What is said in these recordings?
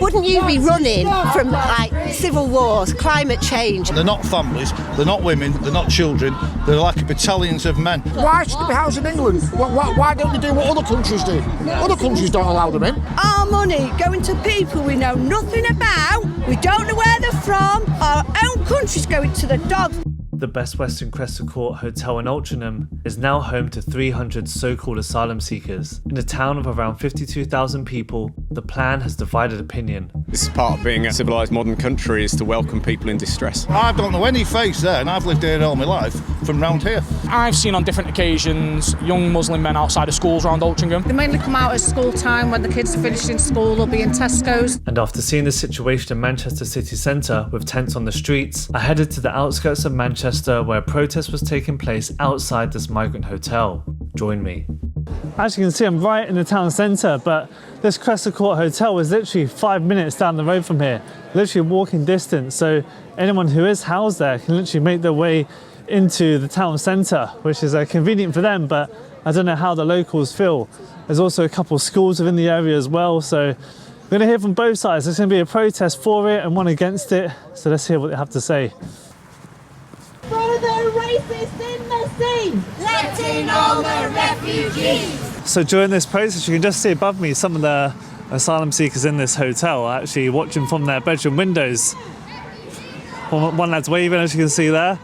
Wouldn't you be running from civil wars, climate change? They're not families, they're not women, they're not children, they're like battalions of men. Why should they be housed in England? Why don't they do what other countries do? Other countries don't allow them in. Our money going to people we know nothing about, we don't know where they're from, our own country's going to the dogs. The Best Western Cresta Court Hotel in Altrincham is now home to 300 so-called asylum seekers. In a town of around 52,000 people, the plan has divided opinion. This is part of being a civilised modern country, is to welcome people in distress. I don't know any face there, and I've lived here all my life from round here. I've seen on different occasions young Muslim men outside of schools around Altrincham. They mainly come out at school time when the kids are finishing school or be in Tesco's. And after seeing the situation in Manchester city centre with tents on the streets, I headed to the outskirts of Manchester where a protest was taking place outside this migrant hotel. Join me. As you can see, I'm right in the town centre, but this Cresta Court Hotel is literally 5 minutes down the road from here, literally walking distance, so anyone who is housed there can literally make their way into the town centre, which is convenient for them, but I don't know how the locals feel. There's also a couple of schools within the area as well, so we're going to hear from both sides. There's going to be a protest for it and one against it, so let's hear what they have to say. For the racists in the sea, letting all the refugees. So during this protest, you can just see above me some of the asylum seekers in this hotel are actually watching from their bedroom windows. One lad's waving, as you can see there,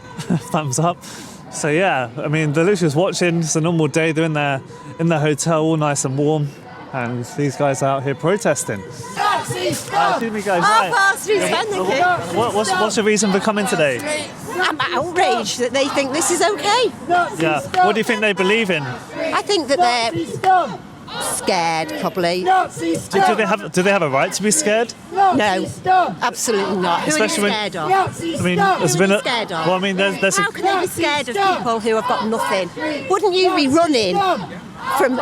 thumbs up. So yeah, I mean, they're literally just watching. It's a normal day. They're in the hotel, all nice and warm, and these guys are out here protesting. Excuse me, guys. What's your reason for coming today? I'm outraged that they think this is okay. Yeah. What do you think they believe in? I think that they're scared, probably. Do they have a right to be scared? No, absolutely not. Who are you scared of? I mean, there's been scared of? well, I mean, there's How can they be scared of people who have got nothing? Wouldn't you be running from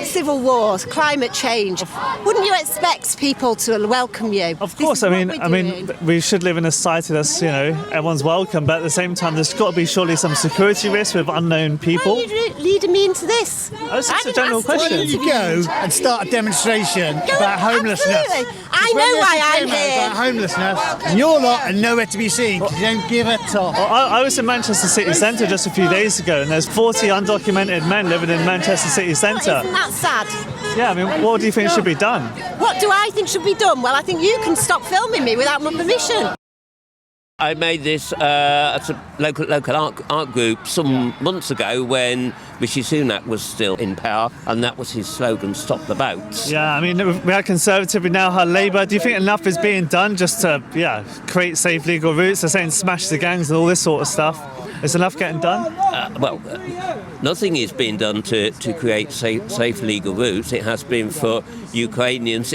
civil wars, climate change? Wouldn't you expect people to welcome you? Of course, I mean, we should live in a society that's, everyone's welcome, but at the same time, there's got to be surely some security risk with unknown people. Why are you leading me into this? That's just a general question. Why don't you go and start a demonstration about homelessness? Absolutely. I know why I'm here. About homelessness, and your lot are nowhere to be seen because you don't give a toss. Well, I was in Manchester city centre just a few days ago, and there's 40 undocumented men living in Manchester city centre. Isn't that sad? Yeah, I mean, what do you think should be done? What do I think should be done? Well, I think you can stop filming me without my permission. I made this at a local art group some months ago when Rishi Sunak was still in power, and that was his slogan, "Stop the boats." Yeah, I mean, we had Conservative, we now have Labour. Do you think enough is being done just to, create safe legal routes? They're saying smash the gangs and all this sort of stuff. Is enough getting done? Nothing is being done to create safe legal routes. It has been for Ukrainians.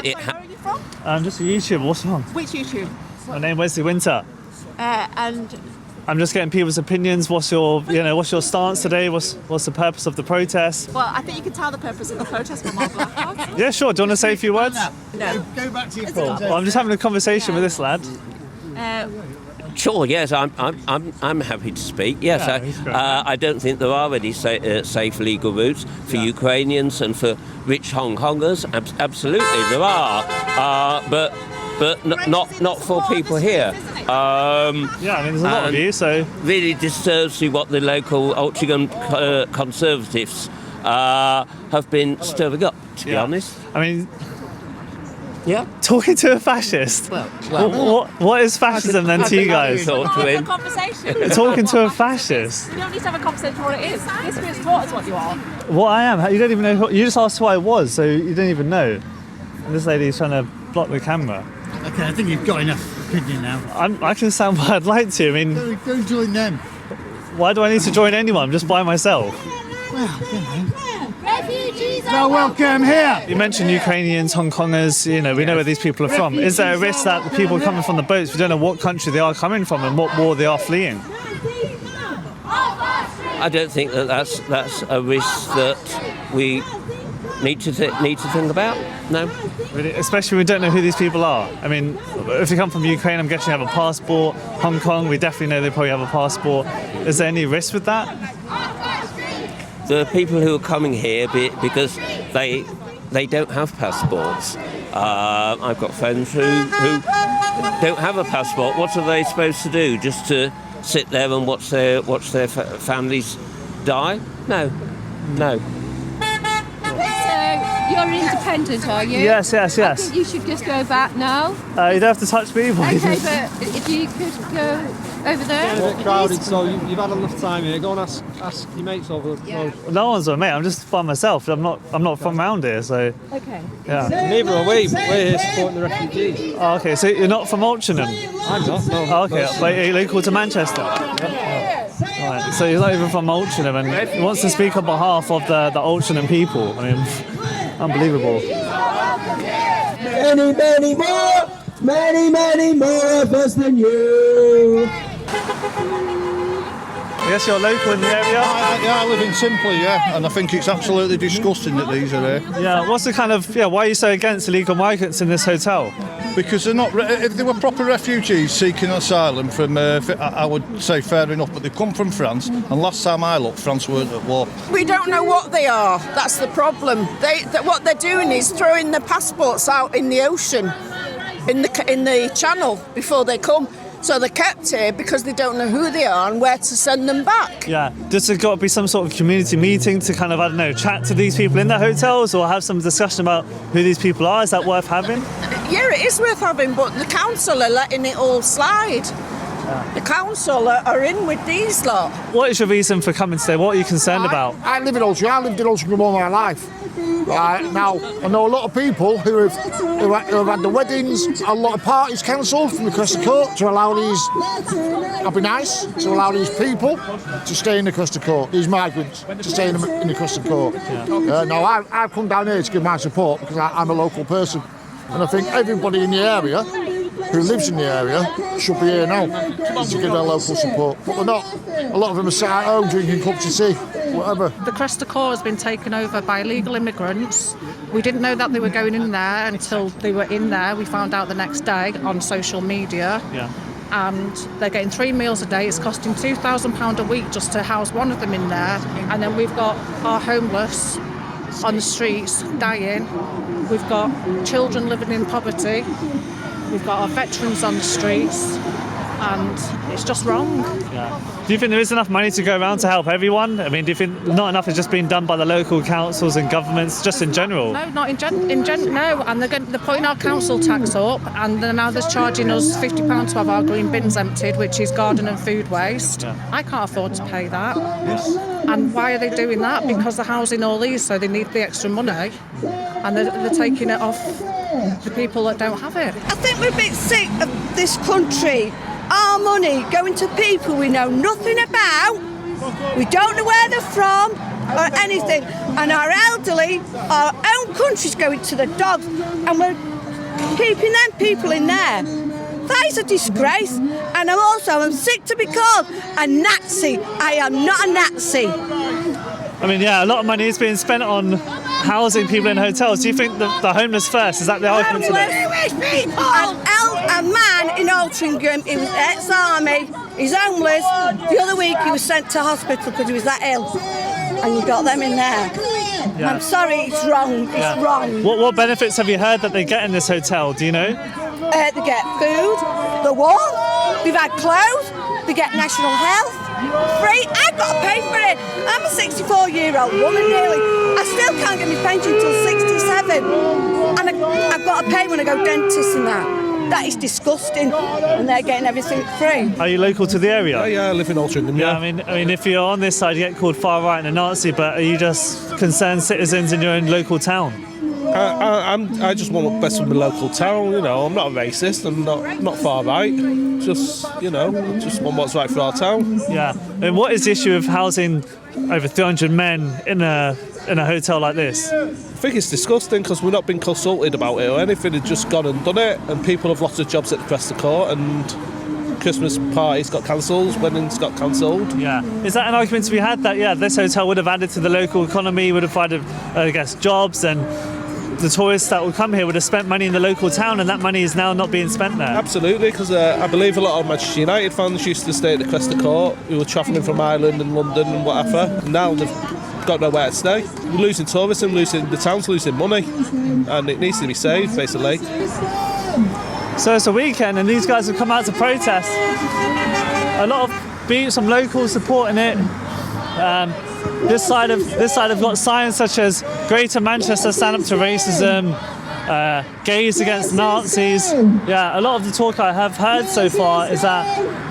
I'm just a YouTuber. What's wrong? Which YouTube? My name is Wesley Winter. And I'm just getting people's opinions. What's your stance today? What's the purpose of the protest? well, I think you can tell the purpose of the protest from our black card. Yeah, sure. Do you want to say a few words? No. Go back to your Well, I'm just having a conversation with this lad. Sure, yes, I'm happy to speak. Yes, Yeah, he's great. I don't think there are any safe legal routes for Ukrainians and for rich Hong Kongers. Absolutely, there are, but not for people here. I mean, there's a lot of you, so Really disturbs me what the local Altrincham Conservatives have been stirring up, to be honest. I mean, Yeah. talking to a fascist. What is fascism then to you guys? Talk to him. Conversation. Talking to a fascist. You don't need to have a conversation for what it is. History has taught us what you are. What I am? You don't even know. You just asked who I was, so you don't even know. And this lady's trying to block the camera. Okay, I think you've got enough opinion now. I can sound what I'd like to. I mean, Go join them. why do I need to join anyone? I'm just by myself. Well, Refugees you're welcome here. You mentioned Ukrainians, Hong Kongers, we know where these people are from. Is there a risk that the people coming from the boats, we don't know what country they are coming from and what war they are fleeing? I don't think that's a risk that we need to think about. No. Really? Especially when we don't know who these people are. I mean, if you come from Ukraine, I'm guessing you have a passport. Hong Kong, we definitely know they probably have a passport. Is there any risk with that? The people who are coming here because they don't have passports. I've got friends who don't have a passport. What are they supposed to do? Just to sit there and watch their families die? No. So you're independent, are you? Yes. I think you should just go back now. You don't have to touch me, boys. Okay, but if you could go over there. It's a bit crowded, so you've had enough time here. Go and ask your mates over. Yeah. No one's with me. I'm just by myself. I'm not from around here, so. Okay. Yeah. Neither are we, but we're here supporting the refugees. Oh, okay, so you're not from Altrincham? I'm not, no. Oh, okay, but you're local to Manchester? Right, so you're not even from Altrincham, and he wants to speak on behalf of the Altrincham people. I mean, unbelievable. Many more of us than you. Yes, you're local in the area? I live in Simply, yeah, and I think it's absolutely disgusting that these are here. Yeah, what's the kind of, why are you so against illegal migrants in this hotel? Because they're not, if they were proper refugees seeking asylum from, I would say fair enough, but they come from France, and last time I looked, France weren't at war. We don't know what they are, that's the problem. What they're doing is throwing their passports out in the ocean, in the channel before they come. So they're kept here because they don't know who they are and where to send them back. Yeah, does there got to be some sort of community meeting to kind of, I don't know, chat to these people in the hotels or have some discussion about who these people are? Is that worth having? Yeah, it is worth having, but the council are letting it all slide. Yeah. The council are in with these lot. What is your reason for coming today? What are you concerned about? I live in Altrincham. I lived in Altrincham all my life. Now, I know a lot of people who have had the weddings, a lot of parties cancelled from the Cresta Court to allow these, I'll be nice, to allow these people to stay in the Cresta Court, these migrants, to stay in the Cresta Court. Yeah. Now, I've come down here to give my support because I'm a local person. And I think everybody in the area who lives in the area should be here now to give their local support. But they're not. A lot of them are sat at home drinking cups of tea, whatever. The Cresta Court has been taken over by illegal immigrants. We didn't know that they were going in there until they were in there. We found out the next day on social media. Yeah. And they're getting 3 meals a day. It's costing £2,000 a week just to house one of them in there. And then we've got our homeless on the streets dying. We've got children living in poverty. We've got our veterans on the streets, and it's just wrong. Yeah. Do you think there is enough money to go around to help everyone? I mean, do you think not enough is just being done by the local councils and governments, just in general? No, not in general. No, and they're putting our council tax up, and now they're charging us £50 to have our green bins emptied, which is garden and food waste. Yeah. I can't afford to pay that. Yes. And why are they doing that? Because they're housing all these, so they need the extra money, and they're taking it off the people that don't have it. I think we're a bit sick of this country. Our money going to people we know nothing about. We don't know where they're from or anything. And our elderly, our own country's going to the dogs, and we're keeping them people in there. That is a disgrace. And I'm sick to be called a Nazi. I am not a Nazi. I mean, yeah, a lot of money is being spent on housing people in hotels. Do you think the homeless first? Is that the argument today? A man in Altrincham, he was ex-army, he's homeless. The other week he was sent to hospital because he was that ill. And you got them in there. Yeah. I'm sorry, it's wrong. It's wrong. What benefits have you heard that they get in this hotel? Do you know? They get food, they're warm, we've had clothes, they get national health. Free, I've got to pay for it. I'm a 64-year-old woman nearly. I still can't get my pension till 67. And I've got to pay when I go dentist and that. That is disgusting. And they're getting everything free. Are you local to the area? Yeah, I live in Altrincham, yeah. I mean, if you're on this side, you get called far right and a Nazi, but are you just concerned citizens in your own local town? I just want what's best for my local town, you know. I'm not a racist, I'm not far right. Just, you know, just want what's right for our town. Yeah. And what is the issue of housing over 300 men in a hotel like this? I think it's disgusting because we're not being consulted about it or anything. They've just gone and done it, and people have lost their jobs at the Cresta Court, and Christmas parties got cancelled, weddings got cancelled. Yeah. Is that an argument to be had that, this hotel would have added to the local economy, would have provided, I guess, jobs, and the tourists that will come here would have spent money in the local town, and that money is now not being spent there? Absolutely, because I believe a lot of Manchester United fans used to stay at the Cresta Court who were travelling from Ireland and London and whatever. And now they've got nowhere to stay. We're losing tourism, the town's losing money, and it needs to be saved, basically. So it's a weekend and these guys have come out to protest. A lot of some locals supporting it. This side have got signs such as Greater Manchester stand up to racism, gays against Nazis. Yeah, a lot of the talk I have heard so far is that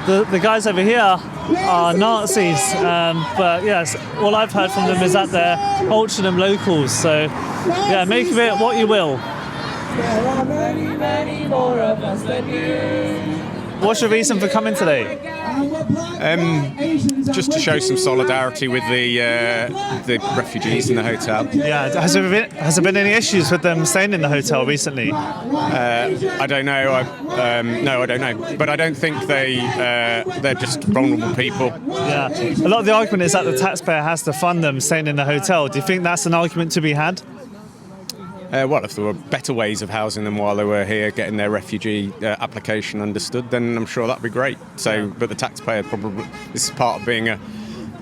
the guys over here are Nazis. But yes, all I've heard from them is that they're Altrincham locals. So yeah, make of it what you will. There are many, many more of us than you. What's your reason for coming today? Just to show some solidarity with the refugees in the hotel. Yeah, has there been any issues with them staying in the hotel recently? I don't know. No, I don't know. But I don't think they're just vulnerable people. Yeah, a lot of the argument is that the taxpayer has to fund them staying in the hotel. Do you think that's an argument to be had? Well, if there were better ways of housing them while they were here, getting their refugee application understood, then I'm sure that'd be great. So, but the taxpayer probably, this is part of being a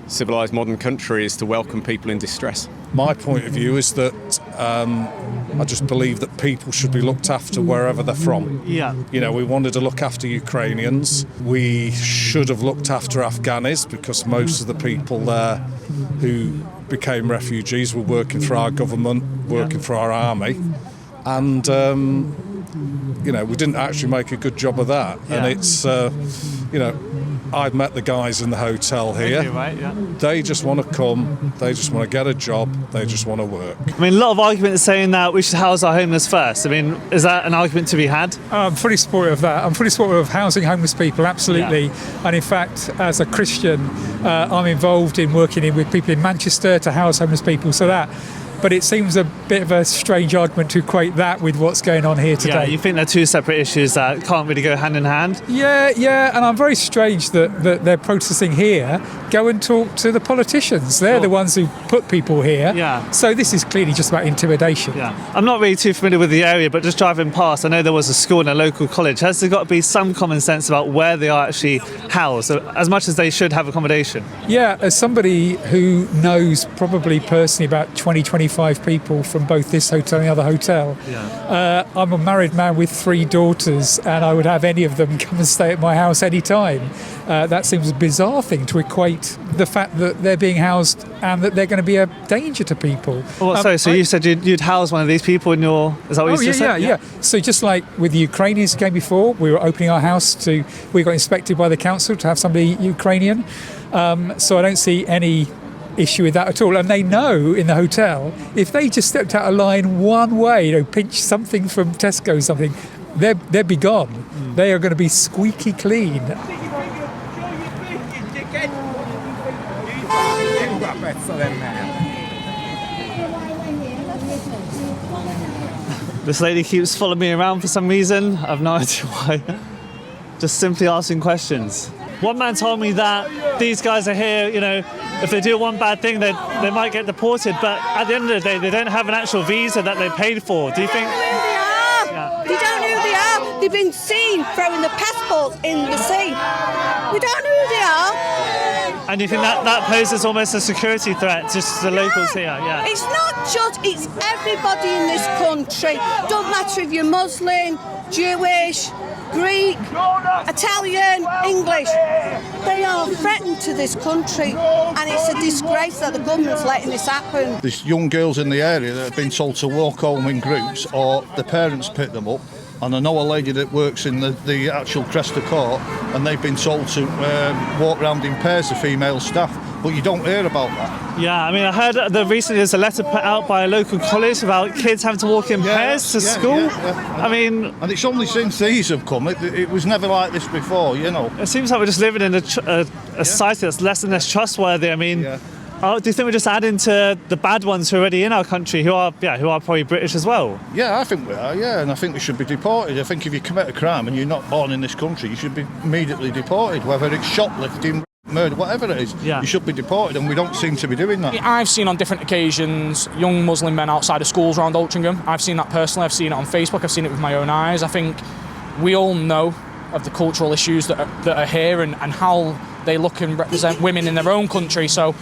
civilised modern country, is to welcome people in distress. My point of view is that I just believe that people should be looked after wherever they're from. Yeah. You know, we wanted to look after Ukrainians. We should have looked after Afghanis, because most of the people there who became refugees were working for our government, working for our army, and you know, we didn't actually make a good job of that. Yeah. And it's you know, I've met the guys in the hotel here. Right, yeah. They just want to come, they just want to get a job, they just want to work. I mean, a lot of arguments saying that we should house our homeless first. I mean, is that an argument to be had? I'm fully supportive of that. I'm fully supportive of housing homeless people, absolutely. Yeah. And in fact, as a Christian, I'm involved in working with people in Manchester to house homeless people. But it seems a bit of a strange argument to equate that with what's going on here today. Yeah, you think they're two separate issues that can't really go hand in hand? Yeah, and I'm very strange that they're protesting here. Go and talk to the politicians. They're the ones who put people here. Yeah. So this is clearly just about intimidation. Yeah. I'm not really too familiar with the area, but just driving past, I know there was a school and a local college. Has there got to be some common sense about where they are actually housed, as much as they should have accommodation? Yeah, as somebody who knows probably personally about 25 people from both this hotel and the other hotel. Yeah. I'm a married man with 3 daughters, and I would have any of them come and stay at my house any time. That seems a bizarre thing to equate the fact that they're being housed and that they're going to be a danger to people. So you said you'd house one of these people in your... Is that what you just said? Yeah. So just like with the Ukrainians who came before, we were opening our house we got inspected by the council to have somebody Ukrainian. So I don't see any issue with that at all. And they know in the hotel, if they just stepped out of line one way, pinch something from Tesco or something, they'd be gone. They are going to be squeaky clean. This lady keeps following me around for some reason. I've no idea why. Just simply asking questions. One man told me that these guys are here, you know, if they do one bad thing, they might get deported, but at the end of the day, they don't have an actual visa that they paid for. Do you think... We don't know who they are. They've been seen throwing the passports in the sea. We don't know who they are. And you think that poses almost a security threat just to the locals here? Yeah. It's not just, it's everybody in this country. Don't matter if you're Muslim, Jewish, Greek, Italian, English. They are threatened to this country, and it's a disgrace that the government's letting this happen. There's young girls in the area that have been told to walk home in groups, or the parents pick them up. And I know a lady that works in the actual Cresta Court, and they've been told to walk around in pairs of female staff, but you don't hear about that. Yeah, I mean, I heard that recently there's a letter put out by a local college about kids having to walk in pairs to school. Yeah. I mean... And it's only since these have come. It was never like this before, you know. It seems like we're just living in a society that's less and less trustworthy. I mean... Yeah. Do you think we're just adding to the bad ones who are already in our country, who are probably British as well? Yeah, I think we are, and I think they should be deported. I think if you commit a crime and you're not born in this country, you should be immediately deported, whether it's shoplifting, murder, whatever it is. Yeah. You should be deported, and we don't seem to be doing that. I've seen on different occasions young Muslim men outside of schools around Altrincham. I've seen that personally, I've seen it on Facebook, I've seen it with my own eyes. I think we all know of the cultural issues that are here and how they look and represent women in their own country. So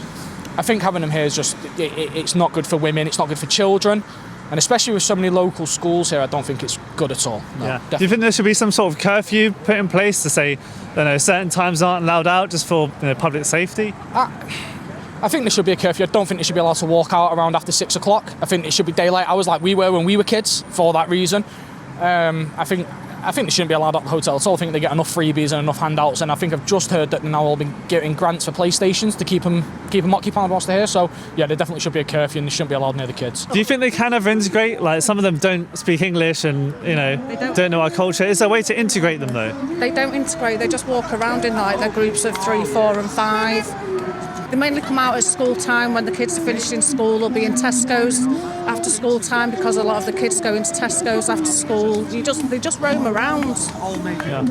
I think having them here is just, it's not good for women, it's not good for children. And especially with so many local schools here, I don't think it's good at all. No, yeah. Do you think there should be some sort of curfew put in place to say, certain times aren't allowed out just for public safety? I think there should be a curfew. I don't think they should be allowed to walk out around after 6 o'clock. I think it should be daylight hours like we were when we were kids for that reason. I think they shouldn't be allowed at the hotel at all. I think they get enough freebies and enough handouts, and I think I've just heard that they've now all been getting grants for PlayStations to keep them occupied whilst they're here. So yeah, there definitely should be a curfew and they shouldn't be allowed near the kids. Do you think they can ever integrate? Like, some of them don't speak English and don't know our culture. Is there a way to integrate them though? They don't integrate. They just walk around in like their groups of 3, 4 and 5. They mainly come out at school time when the kids are finished in school. They'll be in Tesco's after school time because a lot of the kids go into Tesco's after school. They just roam around. Yeah.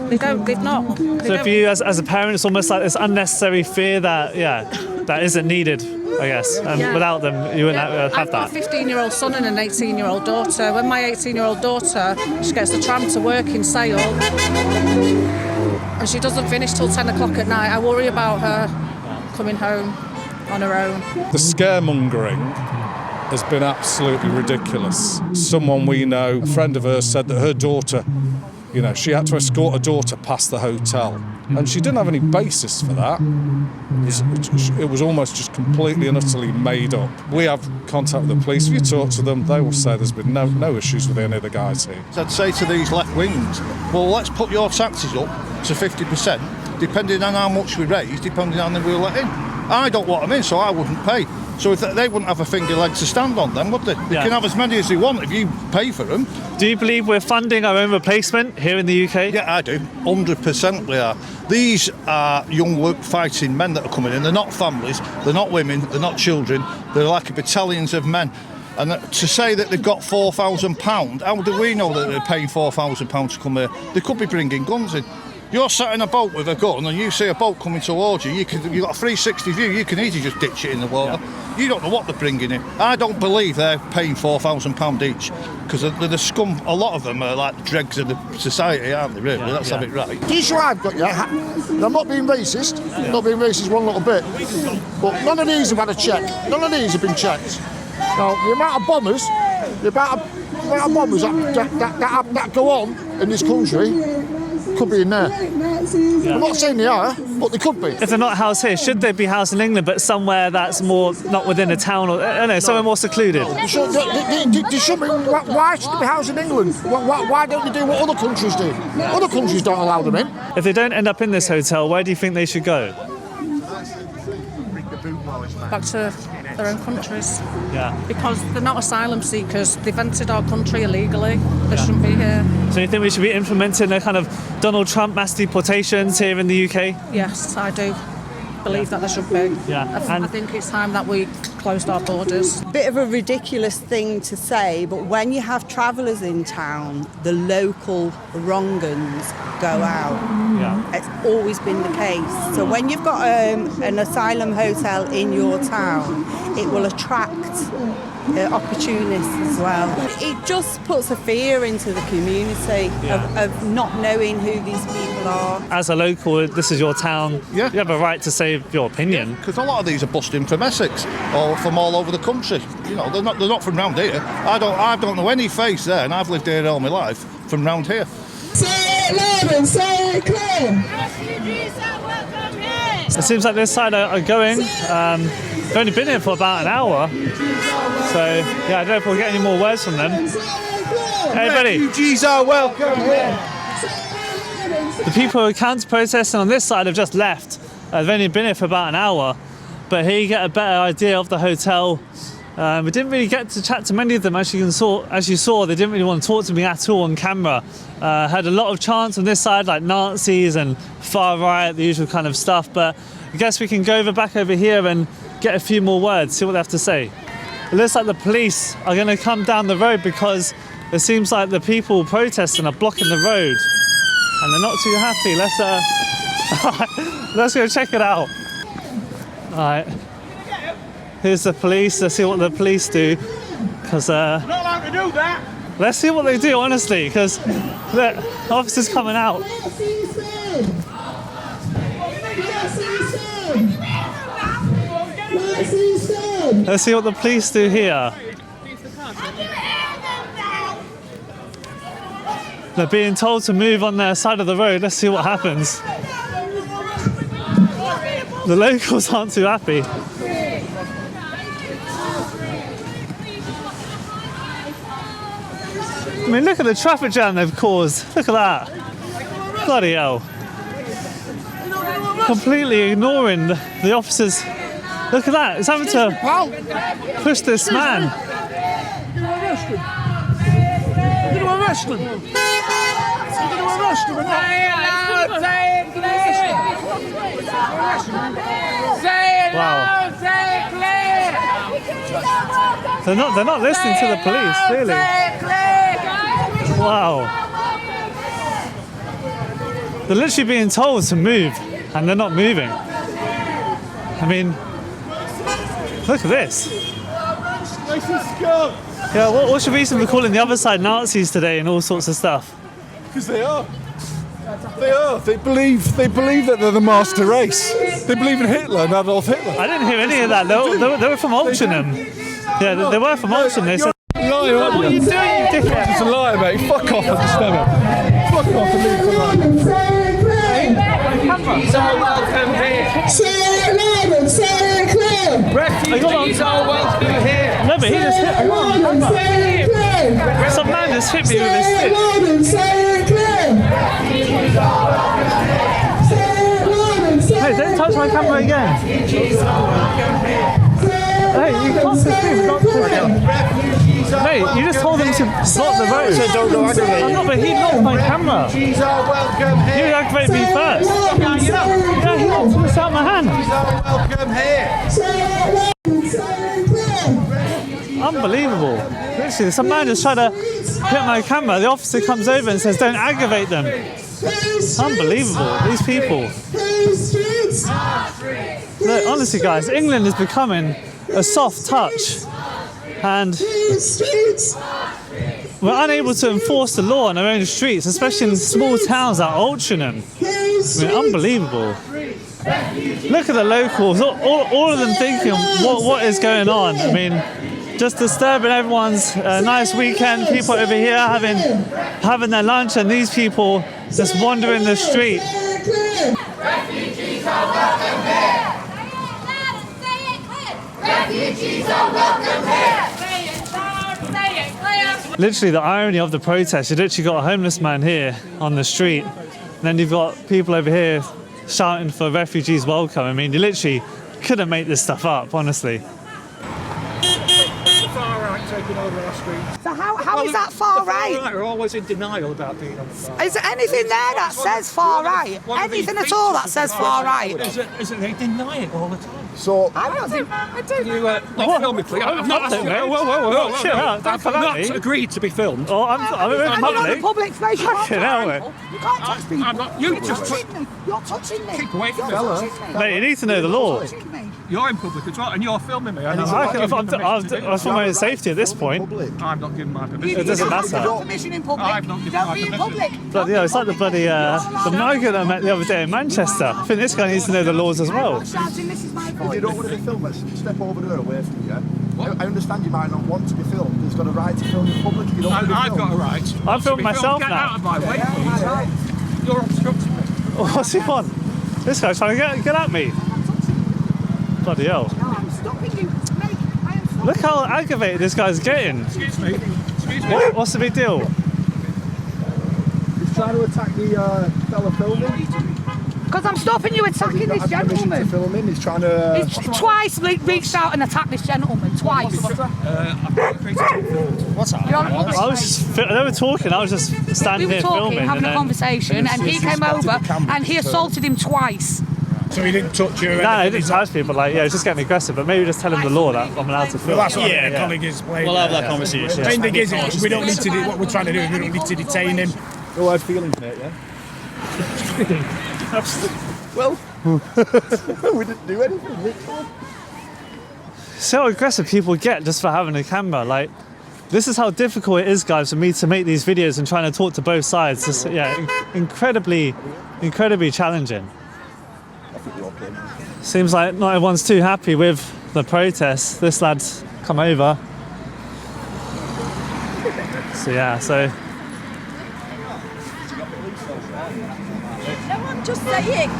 So for you as a parent, it's almost like this unnecessary fear that that isn't needed, I guess. Without them, you wouldn't have I've got that. a 15-year-old son and an 18-year-old daughter. When my 18-year-old daughter, she gets the tram to work in Sale, and she doesn't finish till 10 o'clock at night, I worry about her coming home on her own. The scaremongering has been absolutely ridiculous. Someone we know, a friend of hers, said that her daughter, she had to escort her daughter past the hotel, and she didn't have any basis for that. It was almost just completely and utterly made up. We have contact with the police. If you talk to them, they will say there's been no issues with any of the guys here. I'd say to these left wings, well, let's put your taxes up to 50%. Depending on how much we raise, depending on who we let in. I don't want them in, so I wouldn't pay. So if they wouldn't have a finger leg to stand on them, would they? They can have as many as they want if you pay for them. Do you believe we're funding our own replacement here in the UK? Yeah, I do. 100% we are. These are young work-fighting men that are coming in. They're not families, they're not women, they're not children. They're like battalions of men. And to say that they've got £4,000, how do we know that they're paying £4,000 to come here? They could be bringing guns in. You're sat in a boat with a gun and you see a boat coming towards you, you've got a 360 view, you can easily just ditch it in the water. Yeah. You don't know what they're bringing in. I don't believe they're paying £4,000 each, because they're the scum. A lot of them are like dregs of the society, aren't they, really? Yeah, Let's have it right. The issue I've got, I'm not being racist, one little bit, but none of these have had a check. None of these have been checked. Now, the amount of bombers that go on in this country could be in there. I'm not saying they are, but they could be. If they're not housed here, should they be housed in England, but somewhere that's more not within a town, or somewhere more secluded? They should be, why should they be housed in England? Why don't they do what other countries do? Other countries don't allow them in. If they don't end up in this hotel, where do you think they should go? Back to their own countries. Yeah. Because they're not asylum seekers. They've entered our country illegally. They shouldn't be here. So you think we should be implementing a kind of Donald Trump mass deportations here in the UK? Yes, I do believe that there should be. Yeah. I think it's time that we closed our borders. Bit of a ridiculous thing to say, but when you have travellers in town, the local wrong-uns go out. Yeah. It's always been the case. So when you've got an asylum hotel in your town, it will attract opportunists as well. It just puts a fear into the community of not knowing who these people are. As a local, this is your town. Yeah. You have a right to say your opinion. Because a lot of these are busting from Essex or from all over the country. They're not from round here. I don't know any face there, and I've lived here all my life from round here. Say it loud and say it clear. Refugees are welcome here. It seems like this side are going. They've only been here for about an hour. So, yeah, I don't know if we'll get any more words from them. Hey, buddy. Refugees are welcome here. The people who are counter-protesting on this side have just left. They've only been here for about an hour. But here you get a better idea of the hotel. We didn't really get to chat to many of them. As you saw, they didn't really want to talk to me at all on camera. Had a lot of chants on this side, like Nazis and far right, the usual kind of stuff. But I guess we can go back over here and get a few more words, see what they have to say. It looks like the police are going to come down the road because it seems like the people protesting are blocking the road and they're not too happy. Let's go check it out. All right. Here's the police. Let's see what the police do. Because not allowed to do that. Let's see what they do, honestly. Because the officers coming out. Let's see what the police do here. They're being told to move on their side of the road. Let's see what happens. The locals aren't too happy. I mean, look at the traffic jam they've caused. Look at that. Bloody hell. Completely ignoring the officers. Look at that. It's having to push this man. Wow. They're not listening to the police, really. Wow. They're literally being told to move, and they're not moving. I mean, look at this. Yeah, what's your reason for calling the other side Nazis today and all sorts of stuff? Because they are. They are. They believe that they're the master race. They believe in Hitler and Adolf Hitler. I didn't hear any of that. They were from Altrincham. Yeah, they were from Altrincham. They said, You're a liar, aren't you? What are you doing, you dickhead? It's a liar, mate. Fuck off at the stomach. Fuck off and leave the Refugees are welcome here. Say it loud and say it clear. Refugees are welcome here. No, but he just hit. Some man just hit me with his stick. Hey, don't touch my camera again. Hey, you can't push him. Mate, you just told him to block the road. So don't go aggravate. I'm not, but he knocked my camera. Refugees are welcome here. You aggravated me first. Yeah, he knocked this out of my hand. Refugees are welcome here. Unbelievable. Literally, some man just tried to hit my camera. The officer comes over and says, don't aggravate them. Unbelievable, these people. Look, honestly, guys, England is becoming a soft touch. And we're unable to enforce the law on our own streets, especially in small towns like Altrincham. I mean, unbelievable. Look at the locals, all of them thinking, what is going on? I mean, just disturbing everyone's nice weekend. People over here having their lunch, and these people just wandering the street. Refugees are welcome here. Refugees are welcome here. Literally, the irony of the protest, you literally got a homeless man here on the street, and then you've got people over here shouting for refugees welcome. I mean, you literally couldn't make this stuff up, honestly. Taking over our street. So how is that far right? The far right are always in denial about being on the far right. Is there anything there that says far right? Anything at all that says far right? They deny it all the time. So I don't think I do. you not film me, please? I've not agreed to be filmed. Oh, I'm in public. Public place. You can't touch me. I'm not. You just You're touching me. keep away from me. Mate, you need to know the law. You're in public as well, and you're filming me. I was for my own safety at this point. I'm not giving my permission. It doesn't matter. Permission in public. I've not given Don't my be in permission. public. But yeah, it's like the bloody the migrant I met the other day in Manchester. I think this guy needs to know the laws as well. Shouting, this is my If you voice. don't want to be filmed, let's step over there away from you. I understand you might not want to be filmed. There's got a right to film in public if you don't want to be filmed. I've got a right. I'm filming myself Get now. out of my way, please. You're obstructing me. What's he on? This guy's trying to get at me. Bloody hell. I'm stopping you. Mate, I am stopping. Look how aggravated this guy's getting. Excuse me. Excuse me. What's the big deal? He's trying to attack the fella filming. Because I'm stopping you attacking this gentleman. To film him. He's trying to. He's twice reached out and attacked this gentleman. Twice. What's that? I was just, they were talking, I was just We standing were here talking, filming. having and a then, conversation, and he came over and he assaulted him twice. So he didn't touch you? No, he didn't touch me, but like, yeah, he was just getting aggressive. But maybe just tell him the law that I'm allowed to film. Well, that's what a colleague is playing. We'll have that conversation. The main thing is, we don't need to do what we're trying to do. We don't need to detain him. No hard feelings, mate, yeah? Well, we didn't do anything, literally. So how aggressive people get just for having a camera. Like, this is how difficult it is, guys, for me to make these videos and trying to talk to both sides. Just, yeah, incredibly challenging. Seems like not everyone's too happy with the protest, this lad's come over. So yeah, so No, I'm just saying.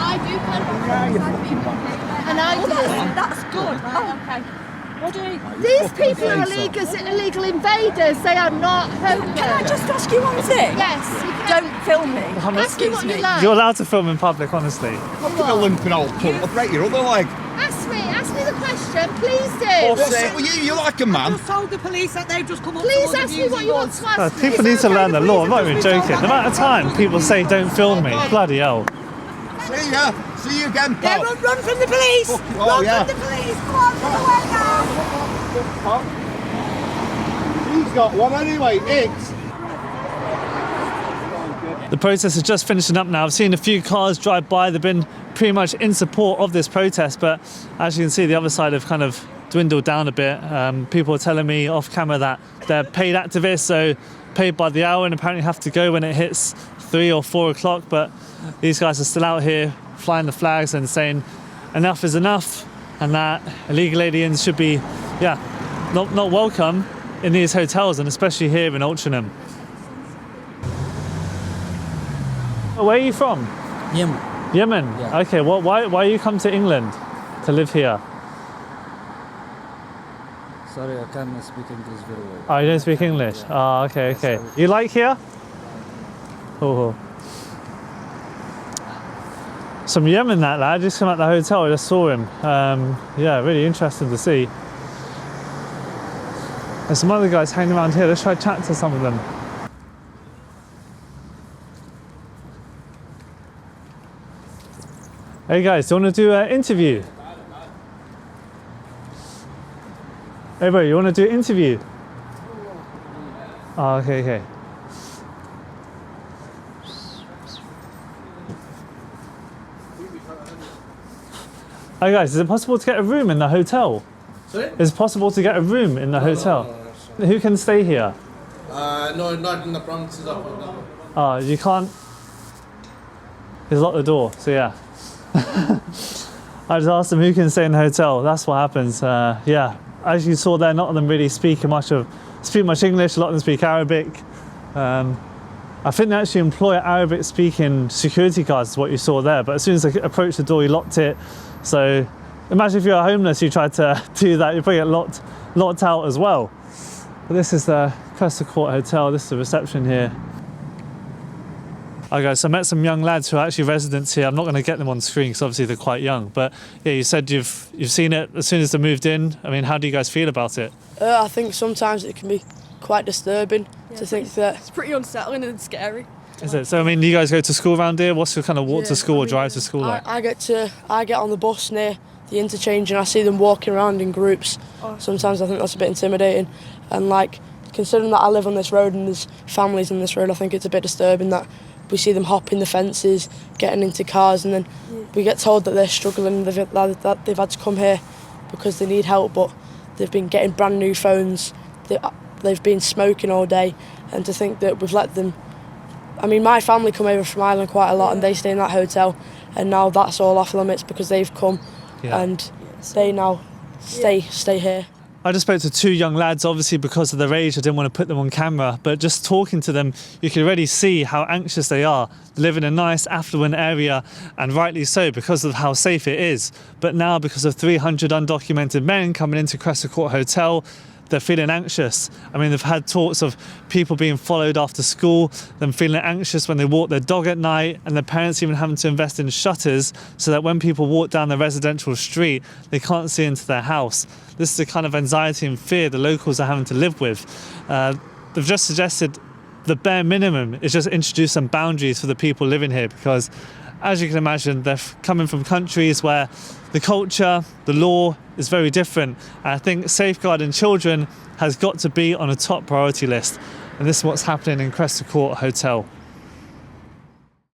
I do plan and I do. That's good. Oh, okay. What do you? These people are illegal invaders. They are not homeless. Can I just ask you one thing? Yes. Don't film me. Ask me what you like. you're allowed to film in public, honestly. Look at the limping old cunt. I'll break your other leg. Ask me the question. Please do. Well, you like a man. Told the police that they've just come up. Please ask me what you want to ask me. People need to learn the law. I'm not even joking. The amount of time people say don't film me, bloody hell. See ya. See you again, pal. Yeah, run from the police. Oh, Run yeah. from the police. Come on, run away now. He's got one anyway. It's. The protest is just finishing up now. I've seen a few cars drive by. They've been pretty much in support of this protest, but as you can see, the other side have kind of dwindled down a bit. People are telling me off camera that they're paid activists, so paid by the hour, and apparently have to go when it hits 3 or 4 o'clock. But these guys are still out here flying the flags and saying enough is enough, and that illegal aliens should be, not welcome in these hotels, and especially here in Altrincham. Where are you from? Yemen. Yemen? Yeah. Okay, well, why you come to England to live here? Sorry, I can't speak English very well. Oh, you don't speak English? Oh, okay. You like here? Oh. Some Yemen, that lad, just come out the hotel, I just saw him. Yeah, really interesting to see. There's some other guys hanging around here, let's try to chat to some of them. Hey guys, do you want to do an interview? Hey bro, you want to do an interview? Oh, okay. Hey guys, is it possible to get a room in the hotel? Sorry? Is it possible to get a room in the hotel? No. Who can stay here? No, not in the premises of the... Oh, you can't? He's locked the door, so yeah. I just asked them who can stay in the hotel. That's what happens. Yeah, as you saw there, none of them really speak much English. A lot of them speak Arabic. I think they actually employ Arabic-speaking security guards, is what you saw there. But as soon as they approached the door, he locked it. So imagine if you're homeless, you tried to do that, you probably get locked out as well. But this is the Cresta Court Hotel. This is the reception here. Okay, so I met some young lads who are actually residents here. I'm not going to get them on screen because obviously they're quite young. But yeah, you said you've seen it as soon as they moved in. I mean, how do you guys feel about it? I think sometimes it can be quite disturbing to think that... It's pretty unsettling and scary. Is it? So I mean, you guys go to school around here? What's your kind of walk to school or drive to school like? I get on the bus near the interchange and I see them walking around in groups. Sometimes I think that's a bit intimidating. And like, considering that I live on this road and there's families on this road, I think it's a bit disturbing that we see them hopping the fences, getting into cars, and then we get told that they're struggling, that they've had to come here because they need help, but they've been getting brand new phones, they've been smoking all day, and to think that we've let them... I mean, my family come over from Ireland quite a lot and they stay in that hotel, and now that's all off limits because they've come and they now stay here. I just spoke to 2 young lads, obviously because of their age I didn't want to put them on camera, but just talking to them you can already see how anxious they are. They live in a nice affluent area, and rightly so because of how safe it is. But now because of 300 undocumented men coming into Cresta Court Hotel, they're feeling anxious. I mean, they've had talks of people being followed after school, them feeling anxious when they walk their dog at night, and their parents even having to invest in shutters so that when people walk down the residential street, they can't see into their house. This is the kind of anxiety and fear the locals are having to live with. They've just suggested the bare minimum is just introduce some boundaries for the people living here, because as you can imagine, they're coming from countries where the culture, the law is very different. And I think safeguarding children has got to be on a top priority list. And this is what's happening in Cresta Court Hotel.